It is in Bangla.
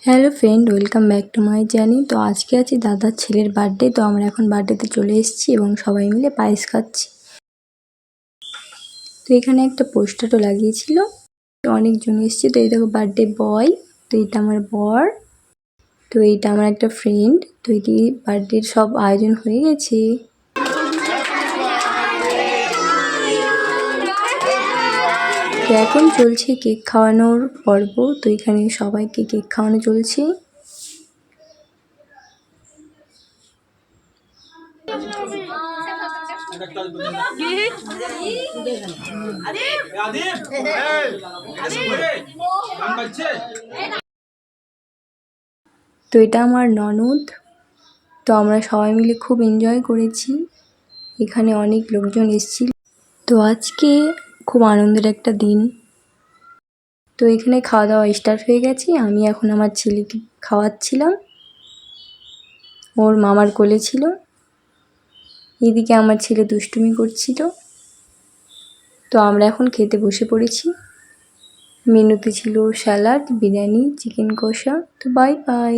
Hello friend, welcome back to my channel. তো আজকে আছে দাদার ছেলের বার্থডে। তো আমরা এখন বার্থডেতে চলে এসেছি এবং সবাই মিলে পায়েস খাচ্ছি। তো এখানে একটা পোস্টারও লাগিয়েছিল, তো অনেকজন এসছে। তো এই দেখো বার্থডে বয়, তো এটা আমার বর, তো এইটা আমার একটা ফ্রেন্ড। তো এটি বার্থডের সব আয়োজন হয়ে গেছে। তো এখন চলছে কেক খাওয়ানোর পর্ব। তো এখানে সবাইকে কেক খাওয়ানো চলছে। তো এটা আমার ননদ। তো আমরা সবাই মিলে খুব এনজয় করেছি, এখানে অনেক লোকজন এসেছিল। তো আজকে খুব আনন্দের একটা দিন। তো এখানে খাওয়া দাওয়া স্টার্ট হয়ে গেছে। আমি এখন আমার ছেলেকে খাওয়াচ্ছিলাম, ওর মামার কোলে ছিল। এদিকে আমার ছেলে দুষ্টুমি করছিল। তো আমরা এখন খেতে বসে পড়েছি। মেনুতে ছিল স্যালাড, বিরিয়ানি, চিকেন কষা। তো বাই বাই।